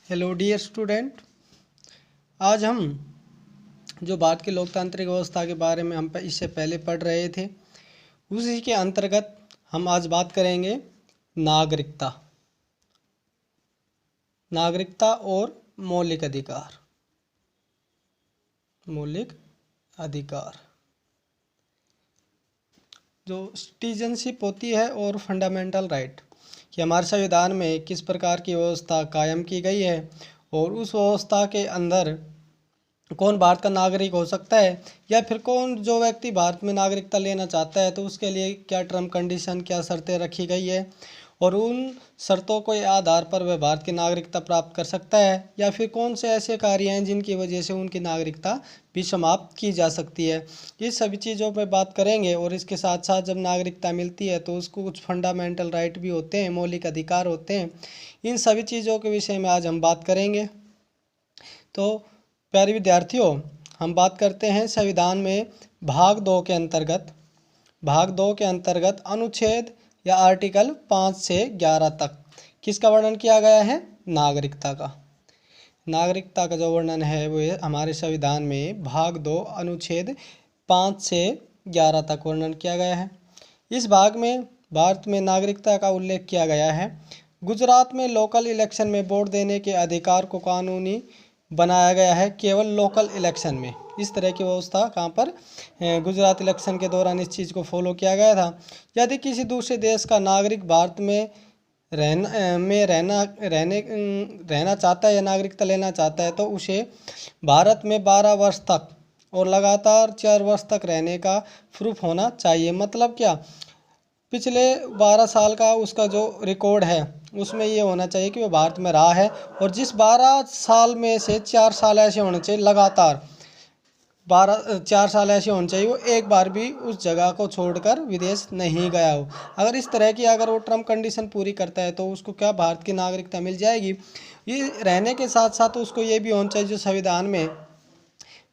Hello dear student. आज हम जो भारत की लोकतांत्रिक व्यवस्था के बारे में हम इससे पहले पढ़ रहे थे, उसी के अंतर्गत हम आज बात करेंगे नागरिकता और मौलिक अधिकार। जो सिटीजनशिप होती है और फंडामेंटल राइट कि हमारे संविधान में किस प्रकार की व्यवस्था कायम की गई है और उस व्यवस्था के अंदर कौन भारत का नागरिक हो सकता है या फिर कौन जो व्यक्ति भारत में नागरिकता लेना चाहता है तो उसके लिए क्या टर्म कंडीशन, क्या शर्तें रखी गई है और उन शर्तों के आधार पर वह भारत की नागरिकता प्राप्त कर सकता है या फिर कौन से ऐसे कार्य हैं जिनकी वजह से उनकी नागरिकता भी समाप्त की जा सकती है। ये सभी चीज़ों पर बात करेंगे और इसके साथ साथ जब नागरिकता मिलती है तो उसको कुछ फंडामेंटल राइट भी होते हैं, मौलिक अधिकार होते हैं। इन सभी चीज़ों के विषय में आज हम बात करेंगे। तो प्यारे विद्यार्थियों, हम बात करते हैं संविधान में भाग 2 के अंतर्गत अनुच्छेद या आर्टिकल 5 से 11 तक किसका वर्णन किया गया है? नागरिकता का जो वर्णन है वो हमारे संविधान में भाग 2 अनुच्छेद 5 से 11 तक वर्णन किया गया है। इस भाग में भारत में नागरिकता का उल्लेख किया गया है। गुजरात में लोकल इलेक्शन में वोट देने के अधिकार को कानूनी बनाया गया है केवल लोकल इलेक्शन में। इस तरह की व्यवस्था कहाँ पर? गुजरात इलेक्शन के दौरान इस चीज़ को फॉलो किया गया था। यदि किसी दूसरे देश का नागरिक भारत में रहना चाहता है या नागरिकता लेना चाहता है तो उसे भारत में 12 वर्ष तक और लगातार 4 वर्ष तक रहने का प्रूफ होना चाहिए। मतलब क्या? पिछले 12 साल का उसका जो रिकॉर्ड है उसमें ये होना चाहिए कि वो भारत में रहा है और जिस 12 साल में से 4 साल ऐसे होने चाहिए, लगातार 4 साल ऐसे होने चाहिए वो एक बार भी उस जगह को छोड़कर विदेश नहीं गया हो। अगर इस तरह की अगर वो टर्म कंडीशन पूरी करता है तो उसको क्या भारत की नागरिकता मिल जाएगी। ये रहने के साथ साथ उसको ये भी होना चाहिए जो संविधान में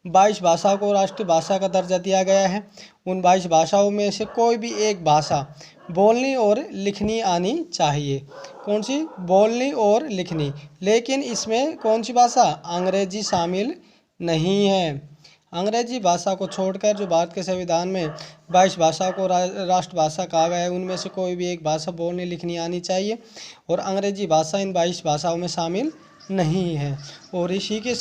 22 भाषा को राष्ट्रीय भाषा का दर्जा दिया गया है, उन 22 भाषाओं में से कोई भी एक भाषा बोलनी और लिखनी आनी चाहिए। कौन सी? बोलनी और लिखनी। लेकिन इसमें कौन सी भाषा? अंग्रेजी शामिल नहीं है। अंग्रेजी भाषा को छोड़कर जो भारत के संविधान में 22 भाषा को राष्ट्रभाषा कहा गया है उनमें से कोई भी एक भाषा बोलनी लिखनी आनी चाहिए और अंग्रेजी भाषा इन 22 भाषाओं में शामिल नहीं है। और इसी के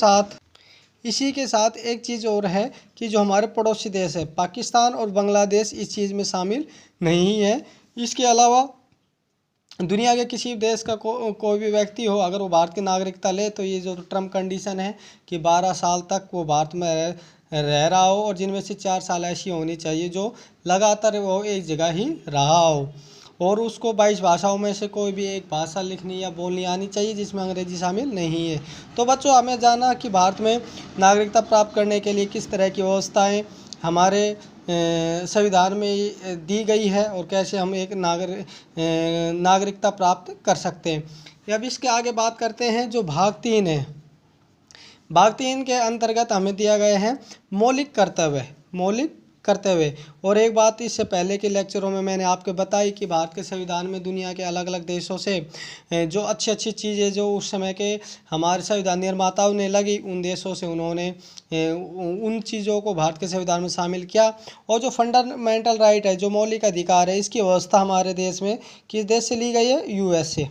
साथ एक चीज़ और है कि जो हमारे पड़ोसी देश है पाकिस्तान और बांग्लादेश इस चीज़ में शामिल नहीं है। इसके अलावा दुनिया के किसी देश का कोई भी व्यक्ति हो, अगर वो भारत की नागरिकता ले तो ये जो टर्म कंडीशन है कि 12 साल तक वो भारत में रह रहा हो और जिनमें से 4 साल ऐसी होनी चाहिए जो लगातार वो एक जगह ही रहा हो और उसको 22 भाषाओं में से कोई भी एक भाषा लिखनी या बोलनी आनी चाहिए जिसमें अंग्रेजी शामिल नहीं है। तो बच्चों, हमें जाना कि भारत में नागरिकता प्राप्त करने के लिए किस तरह की व्यवस्थाएं हमारे संविधान में दी गई है और कैसे हम एक नागरिकता प्राप्त कर सकते हैं। अब इसके आगे बात करते हैं जो भाग 3 है। भाग 3 के अंतर्गत हमें दिया गया है मौलिक कर्तव्य। और एक बात इससे पहले के लेक्चरों में मैंने आपको बताई कि भारत के संविधान में दुनिया के अलग अलग देशों से जो अच्छी अच्छी चीज़ें जो उस समय के हमारे संविधान निर्माताओं ने लगी उन देशों से उन्होंने उन चीज़ों को भारत के संविधान में शामिल किया। और जो फंडामेंटल राइट है, जो मौलिक अधिकार है, इसकी व्यवस्था हमारे देश में किस देश से ली गई है? USA।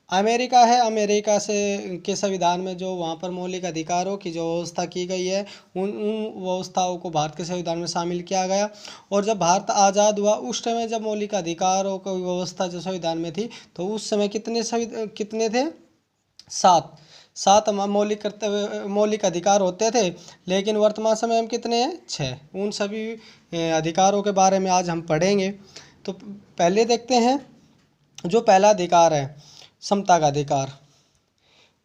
अमेरिका है, अमेरिका से के संविधान में जो वहाँ पर मौलिक अधिकारों की जो व्यवस्था की गई है उन व्यवस्थाओं को भारत के संविधान में शामिल किया गया। और जब भारत आज़ाद हुआ उस समय जब मौलिक अधिकारों की व्यवस्था जो संविधान में थी तो उस समय कितने थे? 7 मौलिक अधिकार होते थे। लेकिन वर्तमान समय हम कितने हैं? 6। उन सभी अधिकारों के बारे में आज हम पढ़ेंगे। तो पहले देखते हैं जो पहला अधिकार है समता का अधिकार।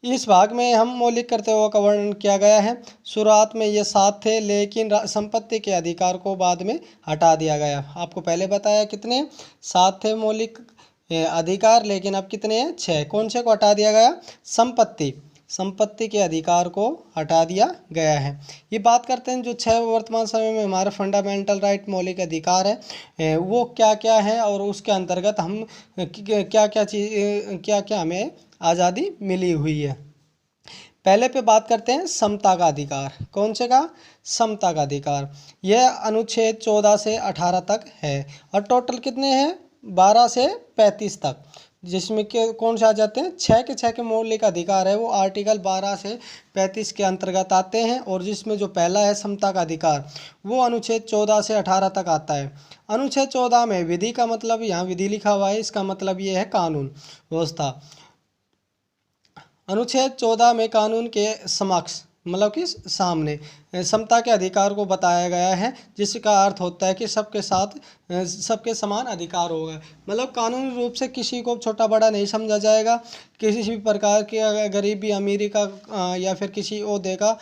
इस भाग में हम मौलिक कर्तव्यों का वर्णन किया गया है। शुरुआत में ये 7 थे लेकिन संपत्ति के अधिकार को बाद में हटा दिया गया। आपको पहले बताया कितने? 7 थे मौलिक अधिकार, लेकिन अब कितने हैं? 6। कौन से को हटा दिया गया? संपत्ति के अधिकार को हटा दिया गया है। ये बात करते हैं जो 6 वर्तमान समय में हमारे फंडामेंटल राइट मौलिक अधिकार है वो क्या क्या है और उसके अंतर्गत हम क्या क्या हमें आज़ादी मिली हुई है। पहले पे बात करते हैं समता का अधिकार। कौन से का? समता का अधिकार। यह अनुच्छेद 14 से 18 तक है और टोटल कितने हैं? 12 से 35 तक, जिसमें के कौन से आ जाते हैं? 6 के मौलिक अधिकार है वो आर्टिकल 12 से 35 के अंतर्गत आते हैं। और जिसमें जो पहला है समता का अधिकार, वो अनुच्छेद 14 से 18 तक आता है। अनुच्छेद 14 में विधि का मतलब, यहाँ विधि लिखा हुआ है, इसका मतलब ये है कानून व्यवस्था। अनुच्छेद 14 में कानून के समक्ष मतलब कि सामने समता के अधिकार को बताया गया है, जिसका अर्थ होता है कि सबके साथ सबके समान अधिकार होगा। मतलब कानूनी रूप से किसी को छोटा बड़ा नहीं समझा जाएगा, किसी भी प्रकार की गरीबी अमीरी का या फिर किसी ओहदे का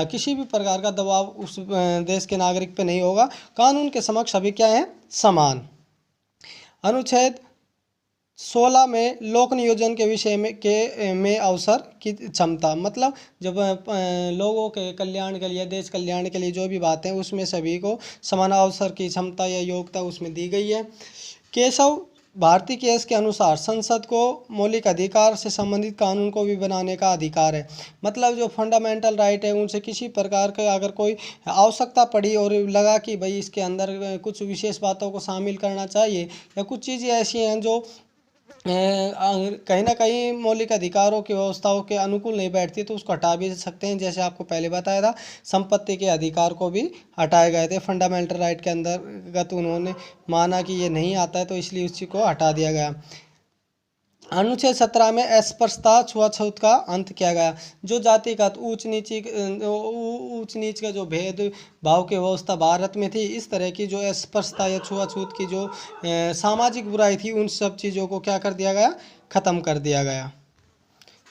किसी भी प्रकार का दबाव उस देश के नागरिक पे नहीं होगा। कानून के समक्ष सभी क्या हैं? समान। अनुच्छेद 16 में लोक नियोजन के विषय में अवसर की क्षमता, मतलब जब लोगों के कल्याण के लिए, देश कल्याण के लिए जो भी बातें, उसमें सभी को समान अवसर की क्षमता या योग्यता उसमें दी गई है। केशव भारती केस के अनुसार संसद को मौलिक अधिकार से संबंधित कानून को भी बनाने का अधिकार है। मतलब जो फंडामेंटल राइट है, उनसे किसी प्रकार का अगर कोई आवश्यकता पड़ी और लगा कि भाई इसके अंदर कुछ विशेष बातों को शामिल करना चाहिए, या कुछ चीज़ें ऐसी हैं जो कहीं ना कहीं मौलिक अधिकारों की व्यवस्थाओं के अनुकूल नहीं बैठती, तो उसको हटा भी सकते हैं। जैसे आपको पहले बताया था, संपत्ति के अधिकार को भी हटाए गए थे फंडामेंटल राइट के अंतर्गत। उन्होंने माना कि ये नहीं आता है, तो इसलिए उसी को हटा दिया गया। अनुच्छेद 17 में अस्पृश्यता छुआछूत का अंत किया गया। जो जातिगत ऊंच नीच का जो भेद भाव की व्यवस्था भारत में थी, इस तरह की जो अस्पृश्यता या छुआछूत की जो सामाजिक बुराई थी, उन सब चीज़ों को क्या कर दिया गया? ख़त्म कर दिया गया।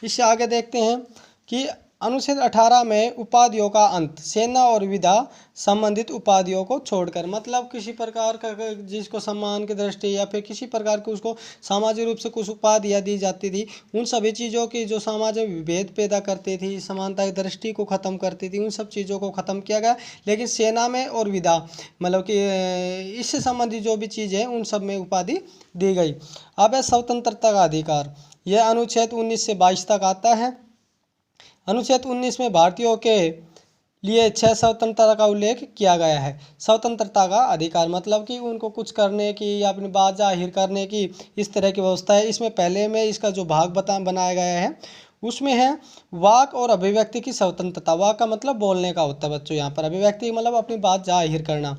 इससे आगे देखते हैं कि अनुच्छेद 18 में उपाधियों का अंत, सेना और विधा संबंधित उपाधियों को छोड़कर, मतलब किसी प्रकार का जिसको सम्मान की दृष्टि या फिर किसी प्रकार की उसको सामाजिक रूप से कुछ उपाधियाँ दी जाती थी, उन सभी चीज़ों की जो समाज में विभेद पैदा करती थी, समानता की दृष्टि को ख़त्म करती थी, उन सब चीज़ों को ख़त्म किया गया। लेकिन सेना में और विधा मतलब कि इससे संबंधित जो भी चीज़ है, उन सब में उपाधि दी गई। अब है स्वतंत्रता का अधिकार। यह अनुच्छेद 19 से 22 तक आता है। अनुच्छेद 19 में भारतीयों के लिए 6 स्वतंत्रता का उल्लेख किया गया है। स्वतंत्रता का अधिकार मतलब कि उनको कुछ करने की या अपनी बात जाहिर करने की, इस तरह की व्यवस्था है। इसमें पहले में इसका जो भाग बनाया गया है, उसमें है वाक और अभिव्यक्ति की स्वतंत्रता। वाक का मतलब बोलने का होता है बच्चों, यहाँ पर अभिव्यक्ति मतलब अपनी बात जाहिर करना।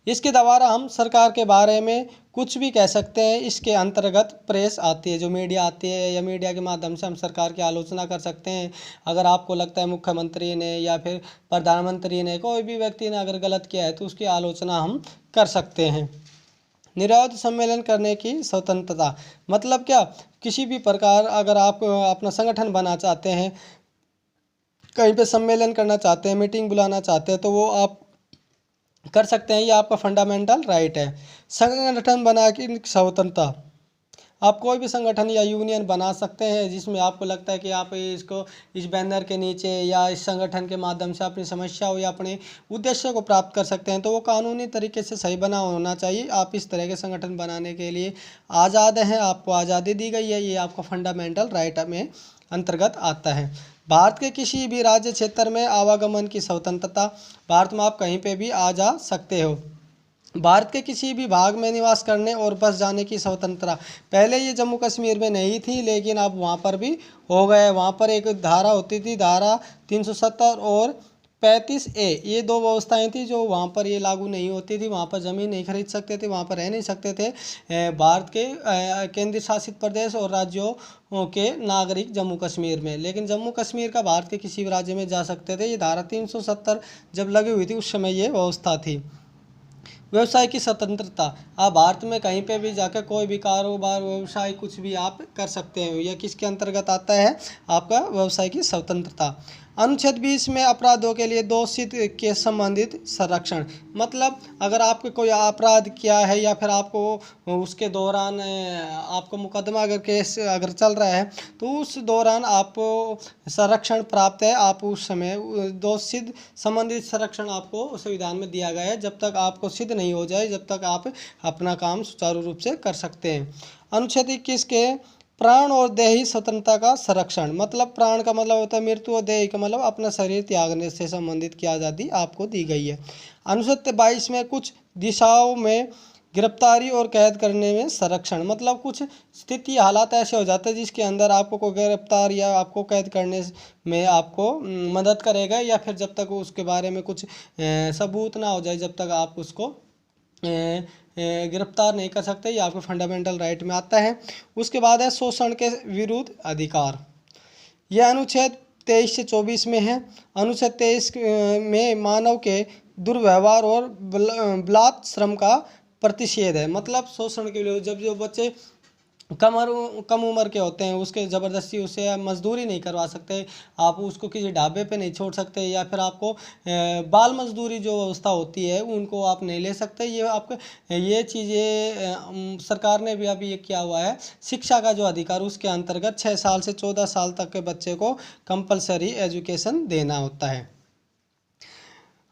इसके द्वारा हम सरकार के बारे में कुछ भी कह सकते हैं। इसके अंतर्गत प्रेस आती है, जो मीडिया आती है, या मीडिया के माध्यम से हम सरकार की आलोचना कर सकते हैं। अगर आपको लगता है मुख्यमंत्री ने या फिर प्रधानमंत्री ने, कोई भी व्यक्ति ने अगर गलत किया है, तो उसकी आलोचना हम कर सकते हैं। निरवधि सम्मेलन करने की स्वतंत्रता मतलब क्या? किसी भी प्रकार अगर आप अपना संगठन बनाना चाहते हैं, कहीं पे सम्मेलन करना चाहते हैं, मीटिंग बुलाना चाहते हैं, तो वो आप कर सकते हैं। ये आपका फंडामेंटल राइट है। संगठन बना की स्वतंत्रता, आप कोई भी संगठन या यूनियन बना सकते हैं, जिसमें आपको लगता है कि आप इसको इस बैनर के नीचे या इस संगठन के माध्यम से अपनी समस्या हो या अपने उद्देश्य को प्राप्त कर सकते हैं। तो वो कानूनी तरीके से सही बना होना चाहिए। आप इस तरह के संगठन बनाने के लिए आज़ाद हैं, आपको आज़ादी दी गई है। ये आपका फंडामेंटल राइट में अंतर्गत आता है। भारत के किसी भी राज्य क्षेत्र में आवागमन की स्वतंत्रता, भारत में आप कहीं पे भी आ जा सकते हो। भारत के किसी भी भाग में निवास करने और बस जाने की स्वतंत्रता, पहले ये जम्मू कश्मीर में नहीं थी, लेकिन अब वहाँ पर भी हो गए। वहाँ पर एक धारा होती थी, धारा 370 और 35A, ये 2 व्यवस्थाएं थी जो वहाँ पर ये लागू नहीं होती थी। वहाँ पर ज़मीन नहीं खरीद सकते थे, वहाँ पर रह नहीं सकते थे भारत के केंद्रीय शासित प्रदेश और राज्यों के नागरिक जम्मू कश्मीर में। लेकिन जम्मू कश्मीर का भारत के किसी भी राज्य में जा सकते थे। ये धारा 370 जब लगी हुई थी, उस समय ये व्यवस्था थी। व्यवसाय की स्वतंत्रता, आप भारत में कहीं पे भी जाकर कोई भी कारोबार व्यवसाय कुछ भी आप कर सकते हैं। यह किसके अंतर्गत आता है? आपका व्यवसाय की स्वतंत्रता। अनुच्छेद 20 में अपराधों के लिए दोषित के संबंधित संरक्षण, मतलब अगर आपको कोई अपराध किया है या फिर आपको उसके दौरान आपको मुकदमा अगर केस अगर चल रहा है, तो उस दौरान आपको संरक्षण प्राप्त है। आप उस समय दोषित संबंधित संरक्षण आपको संविधान में दिया गया है। जब तक आपको सिद्ध नहीं हो जाए, जब तक आप अपना काम सुचारू रूप से कर सकते हैं। अनुच्छेद 21 के प्राण और देही स्वतंत्रता का संरक्षण, मतलब प्राण का मतलब होता है मृत्यु और देही का मतलब अपना शरीर त्यागने से संबंधित की आज़ादी आपको दी गई है। अनुच्छेद 22 में कुछ दिशाओं में गिरफ्तारी और कैद करने में संरक्षण, मतलब कुछ स्थिति हालात ऐसे हो जाते हैं जिसके अंदर आपको कोई गिरफ्तार या आपको कैद करने में आपको मदद करेगा, या फिर जब तक उसके बारे में कुछ सबूत ना हो जाए जब तक आप उसको गिरफ्तार नहीं कर सकते। ये आपके फंडामेंटल राइट में आता है। उसके बाद है शोषण के विरुद्ध अधिकार, यह अनुच्छेद 23 से 24 में है। अनुच्छेद 23 में मानव के दुर्व्यवहार और बलात् श्रम का प्रतिषेध है, मतलब शोषण के लिए जब जो बच्चे कम उम्र के होते हैं उसके ज़बरदस्ती उसे मजदूरी नहीं करवा सकते, आप उसको किसी ढाबे पे नहीं छोड़ सकते, या फिर आपको बाल मजदूरी जो व्यवस्था होती है उनको आप नहीं ले सकते। ये आपके ये चीज़ें सरकार ने भी अभी ये किया हुआ है। शिक्षा का जो अधिकार उसके अंतर्गत 6 साल से 14 साल तक के बच्चे को कंपलसरी एजुकेशन देना होता है।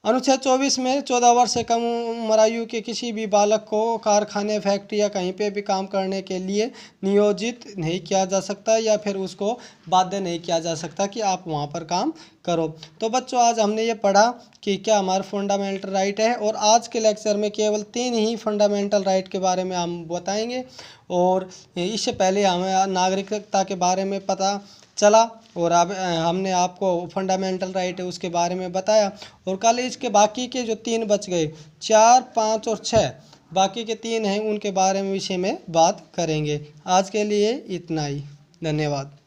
अनुच्छेद 24 में 14 वर्ष से कम उम्र आयु के किसी भी बालक को कारखाने, फैक्ट्री या कहीं पे भी काम करने के लिए नियोजित नहीं किया जा सकता, या फिर उसको बाध्य नहीं किया जा सकता कि आप वहाँ पर काम करो। तो बच्चों आज हमने ये पढ़ा कि क्या हमारा फंडामेंटल राइट है, और आज के लेक्चर में केवल 3 ही फंडामेंटल राइट के बारे में हम बताएंगे, और इससे पहले हमें नागरिकता के बारे में पता चला, और अब हमने आपको फंडामेंटल राइट है उसके बारे में बताया। और कल इसके बाकी के जो 3 बच गए, 4, 5 और 6, बाकी के 3 हैं उनके बारे में विषय में बात करेंगे। आज के लिए इतना ही, धन्यवाद।